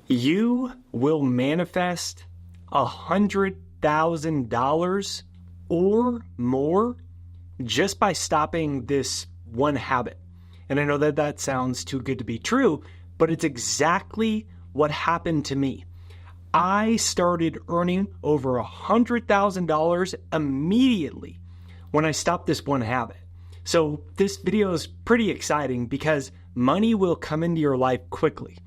You will manifest $100,000 or more just by stopping this one habit. And I know that that sounds too good to be true, but it's exactly what happened to me. I started earning over $100,000 immediately when I stopped this one habit. So this video is pretty exciting because money will come into your life quickly.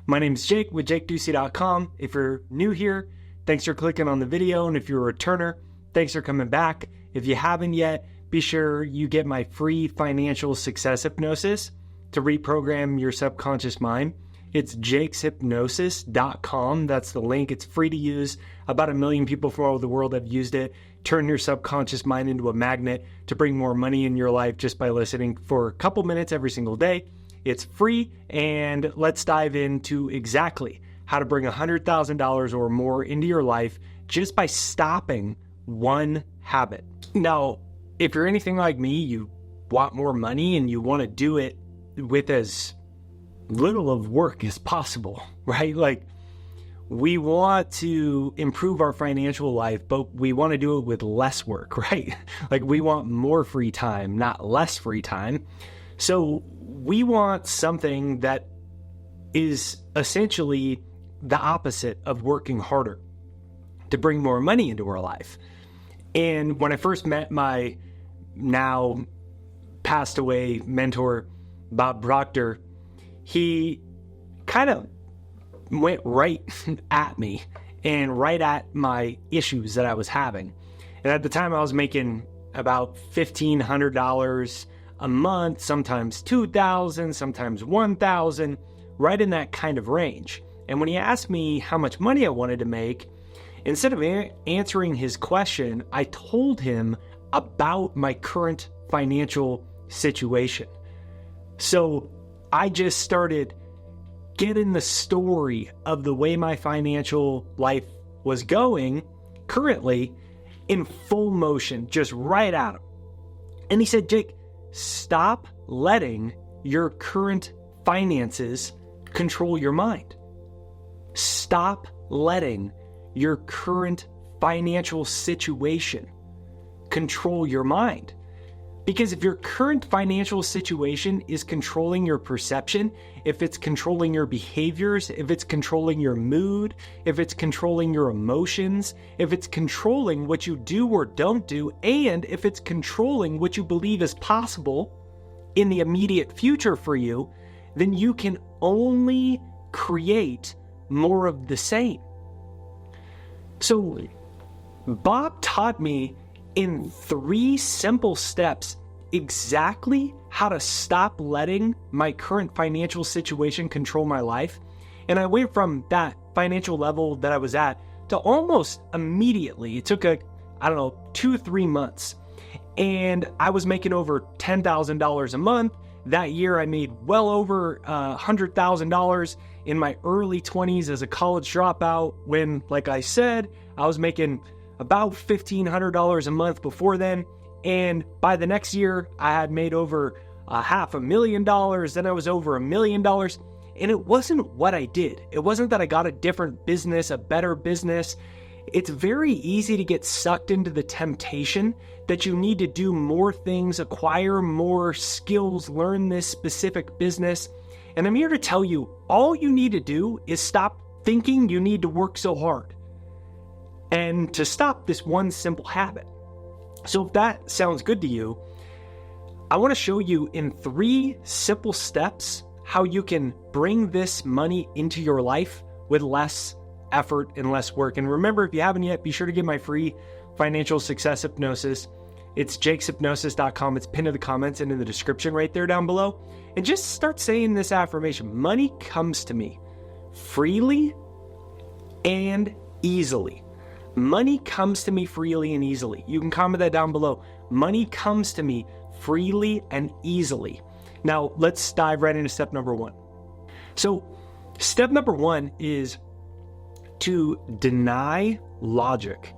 My name is Jake with jakeducey.com. If you're new here, thanks for clicking on the video. And if you're a returner, thanks for coming back. If you haven't yet, be sure you get my free financial success hypnosis to reprogram your subconscious mind. It's jakeshypnosis.com. That's the link. It's free to use. About 1 million people from all over the world have used it. Turn your subconscious mind into a magnet to bring more money in your life just by listening for a couple minutes every single day. It's free, and let's dive into exactly how to bring $100,000 or more into your life just by stopping one habit. Now, if you're anything like me, you want more money and you want to do it with as little of work as possible, right? Like, we want to improve our financial life, but we want to do it with less work, right? Like, we want more free time, not less free time. So we want something that is essentially the opposite of working harder to bring more money into our life. And when I first met my now passed away mentor, Bob Proctor, he kind of went right at me and right at my issues that I was having. And at the time I was making about $1,500 a month, sometimes $2,000, sometimes $1,000, right in that kind of range. And when he asked me how much money I wanted to make, instead of answering his question, I told him about my current financial situation. So I just started getting the story of the way my financial life was going currently in full motion, just right at him. And he said, Jake, stop letting your current finances control your mind. Stop letting your current financial situation control your mind. Because if your current financial situation is controlling your perception, if it's controlling your behaviors, if it's controlling your mood, if it's controlling your emotions, if it's controlling what you do or don't do, and if it's controlling what you believe is possible in the immediate future for you, then you can only create more of the same. So Bob taught me in 3 simple steps exactly how to stop letting my current financial situation control my life. And I went from that financial level that I was at to almost immediately. It took 2-3 months. And I was making over $10,000 a month. That year I made well over $100,000 in my early 20s as a college dropout when, like I said, I was making about $1,500 a month before then. And by the next year, I had made over $500,000. Then I was over $1 million. And it wasn't what I did. It wasn't that I got a different business, a better business. It's very easy to get sucked into the temptation that you need to do more things, acquire more skills, learn this specific business. And I'm here to tell you, all you need to do is stop thinking you need to work so hard and to stop this one simple habit. So if that sounds good to you, I want to show you in 3 simple steps how you can bring this money into your life with less effort and less work. And remember, if you haven't yet, be sure to get my free financial success hypnosis. It's jakeshypnosis.com. It's pinned in the comments and in the description right there down below. And just start saying this affirmation. Money comes to me freely and easily. Money comes to me freely and easily. You can comment that down below. Money comes to me freely and easily. Now, let's dive right into step number 1. So, step number 1 is to deny logic.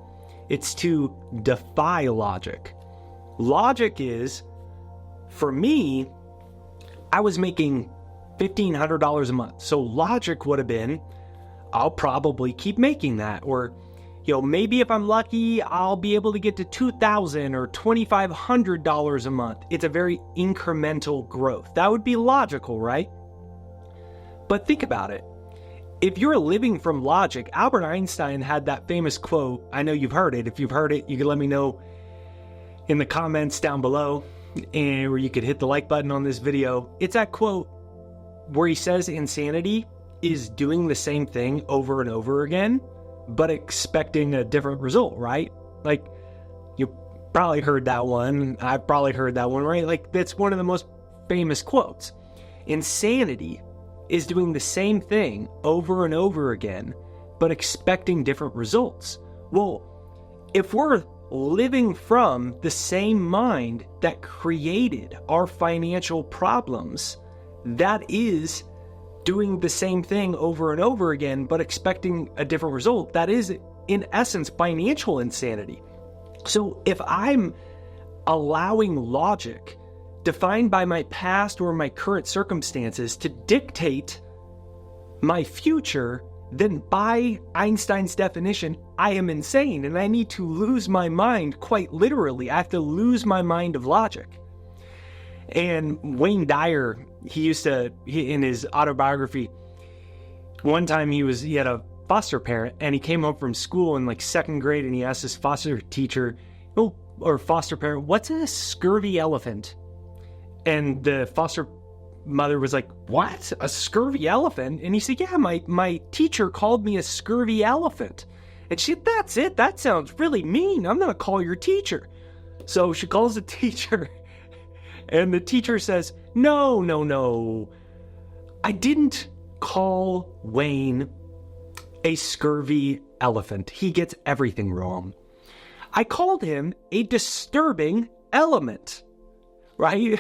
It's to defy logic. Logic is, for me, I was making $1,500 a month. So logic would have been, I'll probably keep making that. Or, maybe if I'm lucky, I'll be able to get to $2,000 or $2,500 a month. It's a very incremental growth. That would be logical, right? But think about it. If you're living from logic, Albert Einstein had that famous quote. I know you've heard it. If you've heard it, you can let me know in the comments down below, or you could hit the like button on this video. It's that quote where he says insanity is doing the same thing over and over again, but expecting a different result, right? Like, you probably heard that one. I've probably heard that one, right? Like, that's one of the most famous quotes. Insanity is doing the same thing over and over again, but expecting different results. Well, if we're living from the same mind that created our financial problems, that is doing the same thing over and over again, but expecting a different result. That is, in essence, financial insanity. So if I'm allowing logic defined by my past or my current circumstances to dictate my future, then by Einstein's definition, I am insane and I need to lose my mind quite literally. I have to lose my mind of logic. And Wayne Dyer, in his autobiography, one time he had a foster parent and he came home from school in like second grade and he asked his foster teacher, or foster parent, what's a scurvy elephant? And the foster mother was like, what? A scurvy elephant? And he said, yeah, my teacher called me a scurvy elephant. And she said, that's it. That sounds really mean. I'm going to call your teacher. So she calls the teacher and the teacher says, no. I didn't call Wayne a scurvy elephant. He gets everything wrong. I called him a disturbing element. Right?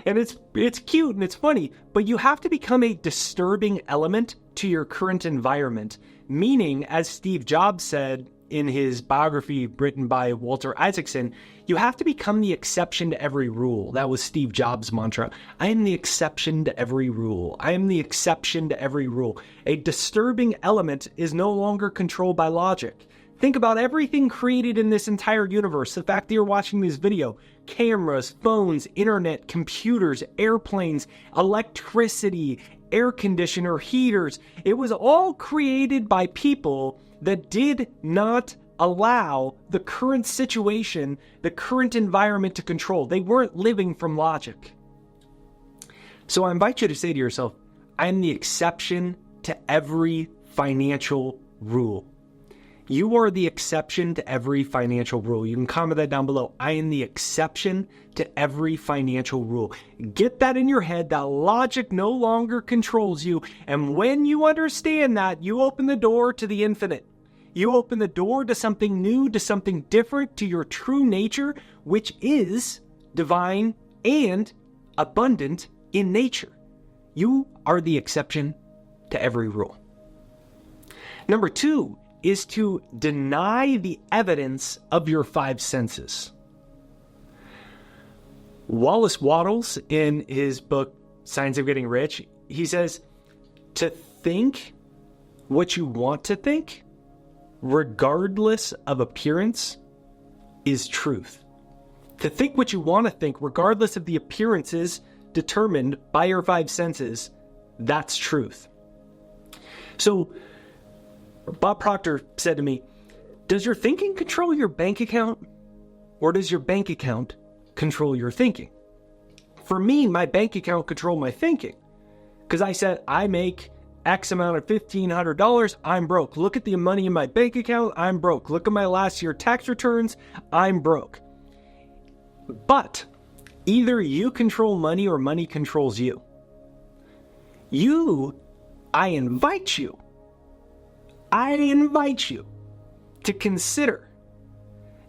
And it's cute and it's funny, but you have to become a disturbing element to your current environment. Meaning, as Steve Jobs said in his biography written by Walter Isaacson, you have to become the exception to every rule. That was Steve Jobs' mantra. I am the exception to every rule. I am the exception to every rule. A disturbing element is no longer controlled by logic. Think about everything created in this entire universe. The fact that you're watching this video, cameras, phones, internet, computers, airplanes, electricity, air conditioner, heaters. It was all created by people that did not allow the current situation, the current environment to control. They weren't living from logic. So I invite you to say to yourself, I am the exception to every financial rule. You are the exception to every financial rule. You can comment that down below. I am the exception to every financial rule. Get that in your head, that logic no longer controls you. And when you understand that, you open the door to the infinite. You open the door to something new, to something different, to your true nature, which is divine and abundant in nature. You are the exception to every rule. Number 2 is to deny the evidence of your 5 senses. Wallace Wattles, in his book, Science of Getting Rich, he says, to think what you want to think, regardless of appearance, is truth. To think what you want to think, regardless of the appearances determined by your 5 senses, that's truth. So, Bob Proctor said to me, does your thinking control your bank account? Or does your bank account control your thinking? For me, my bank account controlled my thinking. Because I said, I make X amount of $1,500, I'm broke. Look at the money in my bank account, I'm broke. Look at my last year tax returns, I'm broke. But either you control money or money controls you. I invite you to consider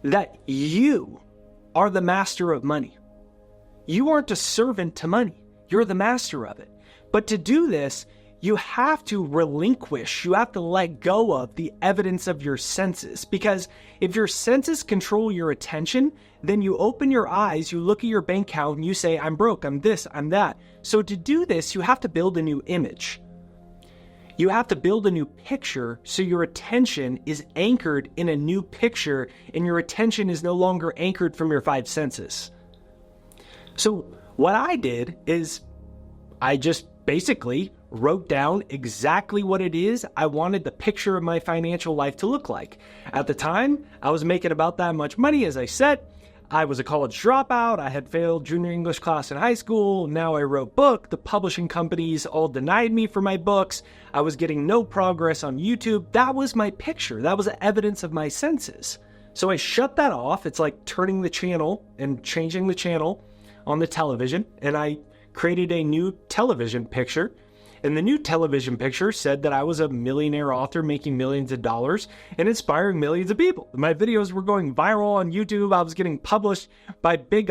that you are the master of money. You aren't a servant to money. You're the master of it. But to do this, you have to relinquish, you have to let go of the evidence of your senses. Because if your senses control your attention, then you open your eyes, you look at your bank account, and you say, I'm broke, I'm this, I'm that. So to do this, you have to build a new image. You have to build a new picture so your attention is anchored in a new picture and your attention is no longer anchored from your five senses. So what I did is I just basically wrote down exactly what it is I wanted the picture of my financial life to look like. At the time, I was making about that much money, as I said. I was a college dropout. I had failed junior English class in high school. Now I wrote book. The publishing companies all denied me for my books. I was getting no progress on YouTube. That was my picture. That was evidence of my senses. So I shut that off. It's like turning the channel and changing the channel on the television. And I created a new television picture. And the new television picture said that I was a millionaire author making millions of dollars and inspiring millions of people. My videos were going viral on YouTube. I was getting published by big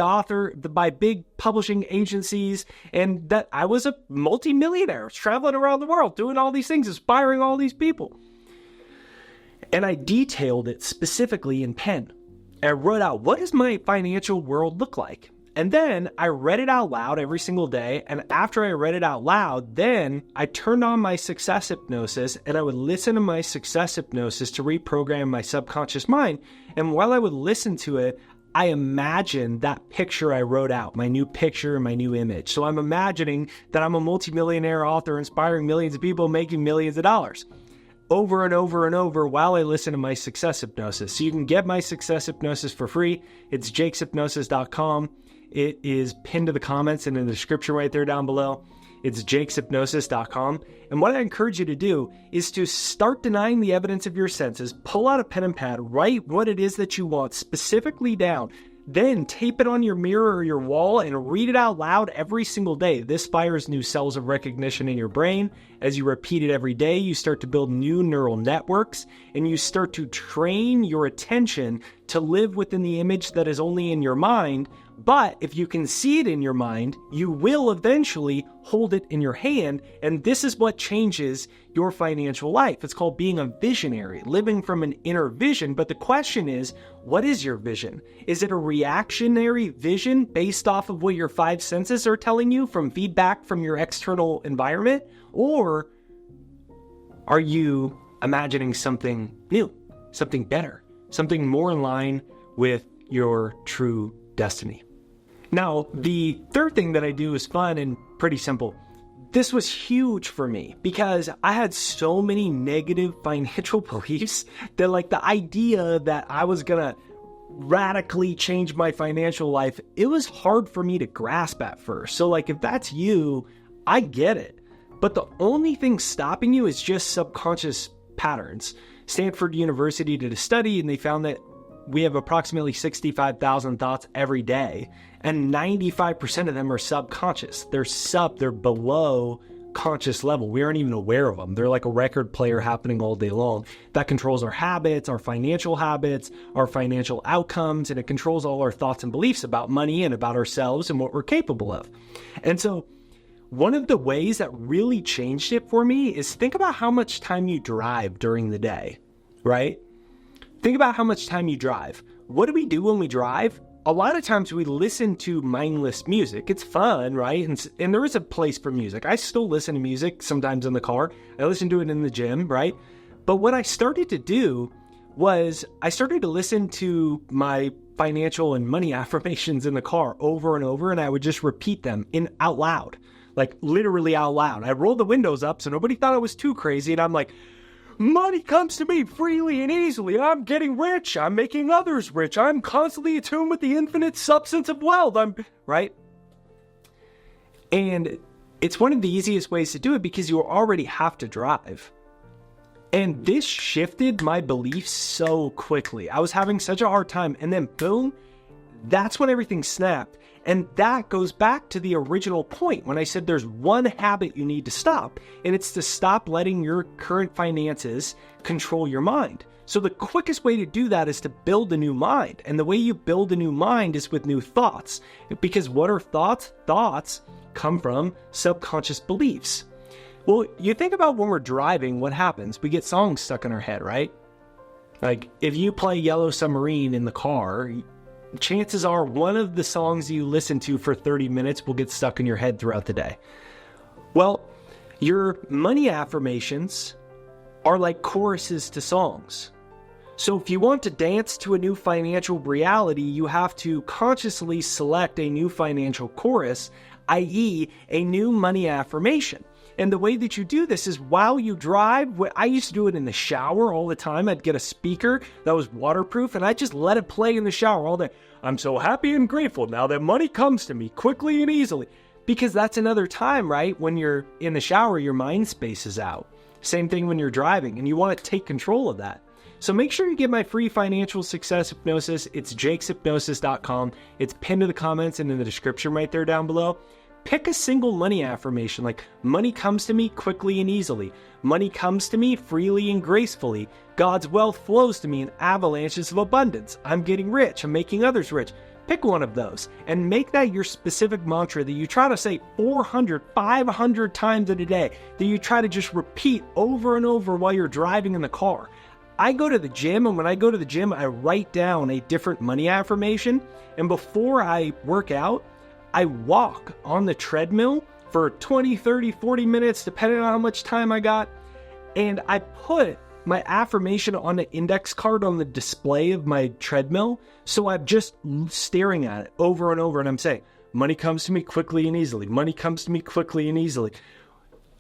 publishing agencies, and that I was a multimillionaire traveling around the world doing all these things, inspiring all these people. And I detailed it specifically in pen. I wrote out, what does my financial world look like? And then I read it out loud every single day. And after I read it out loud, then I turned on my success hypnosis and I would listen to my success hypnosis to reprogram my subconscious mind. And while I would listen to it, I imagined that picture I wrote out, my new picture and my new image. So I'm imagining that I'm a multimillionaire author inspiring millions of people making millions of dollars. Over and over and over while I listen to my success hypnosis. So you can get my success hypnosis for free. It's jakeshypnosis.com. It is pinned to the comments and in the description right there down below. It's jakeshypnosis.com. And what I encourage you to do is to start denying the evidence of your senses, pull out a pen and pad, write what it is that you want specifically down, then tape it on your mirror or your wall and read it out loud every single day. This fires new cells of recognition in your brain. As you repeat it every day, you start to build new neural networks and you start to train your attention to live within the image that is only in your mind. But if you can see it in your mind, you will eventually hold it in your hand. And this is what changes your financial life. It's called being a visionary, living from an inner vision. But the question is, what is your vision? Is it a reactionary vision based off of what your five senses are telling you from feedback from your external environment? Or are you imagining something new, something better, something more in line with your true destiny? Now, the third thing that I do is fun and pretty simple. This was huge for me because I had so many negative financial beliefs that like the idea that I was gonna radically change my financial life, it was hard for me to grasp at first. So like if that's you, I get it. But the only thing stopping you is just subconscious patterns. Stanford University did a study and they found that we have approximately 65,000 thoughts every day, and 95% of them are subconscious. They're below conscious level. We aren't even aware of them. They're like a record player happening all day long. That controls our habits, our financial outcomes, and it controls all our thoughts and beliefs about money and about ourselves and what we're capable of. And so one of the ways that really changed it for me is think about how much time you drive during the day, right? Think about how much time you drive. What do we do when we drive? A lot of times we listen to mindless music. It's fun, right? And there is a place for music. I still listen to music sometimes in the car. I listen to it in the gym, right? But what I started to do was I started to listen to my financial and money affirmations in the car over and over, and I would just repeat them out loud, like literally out loud. I rolled the windows up so nobody thought I was too crazy, and I'm like, money comes to me freely and easily. I'm getting rich. I'm making others rich. I'm constantly attuned with the infinite substance of wealth. Right? And it's one of the easiest ways to do it because you already have to drive. And this shifted my beliefs so quickly. I was having such a hard time. And then boom, that's when everything snapped. And that goes back to the original point when I said there's one habit you need to stop, and it's to stop letting your current finances control your mind. So the quickest way to do that is to build a new mind. And the way you build a new mind is with new thoughts. Because what are thoughts? Thoughts come from subconscious beliefs. Well, you think about when we're driving, what happens? We get songs stuck in our head, right? Like if you play Yellow Submarine in the car, chances are one of the songs you listen to for 30 minutes will get stuck in your head throughout the day. Well, Your money affirmations are like choruses to songs. So if you want to dance to a new financial reality, you have to consciously select a new financial chorus, i.e. a new money affirmation. And the way that you do this is while you drive. I used to do it in the shower all the time. I'd get a speaker that was waterproof and I just let it play in the shower all day. I'm so happy and grateful now that money comes to me quickly and easily. Because that's another time, right? When you're in the shower, your mind spaces out. Same thing when you're driving and you want to take control of that. So make sure you get my free financial success hypnosis. It's jakeshypnosis.com. It's pinned to the comments and in the description right there down below. Pick a single money affirmation like money comes to me quickly and easily. Money comes to me freely and gracefully. God's wealth flows to me in avalanches of abundance. I'm getting rich. I'm making others rich. Pick one of those and make that your specific mantra that you try to say 400, 500 times in a day, that you try to just repeat over and over while you're driving in the car. I go to the gym, and when I go to the gym, I write down a different money affirmation. And before I work out, I walk on the treadmill for 20, 30, 40 minutes, depending on how much time I got. And I put my affirmation on an index card on the display of my treadmill. So I'm just staring at it over and over. And I'm saying, money comes to me quickly and easily. Money comes to me quickly and easily.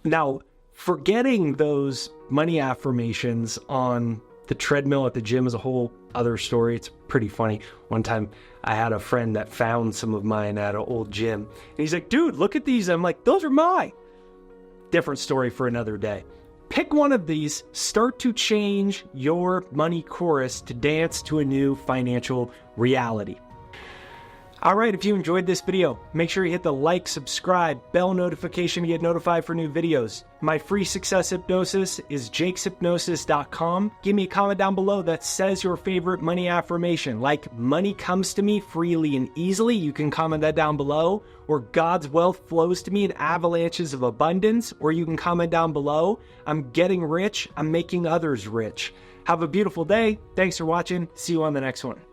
Now, forgetting those money affirmations on the treadmill at the gym is a whole other story. It's pretty funny. One time I had a friend that found some of mine at an old gym. And he's like, dude, look at these. I'm like, those are mine. Different story for another day. Pick one of these, start to change your money chorus to dance to a new financial reality. All right, if you enjoyed this video, make sure you hit the like, subscribe, bell notification to get notified for new videos. My free success hypnosis is jakeshypnosis.com. Give me a comment down below that says your favorite money affirmation, like money comes to me freely and easily. You can comment that down below. Or God's wealth flows to me in avalanches of abundance. Or you can comment down below, I'm getting rich, I'm making others rich. Have a beautiful day. Thanks for watching. See you on the next one.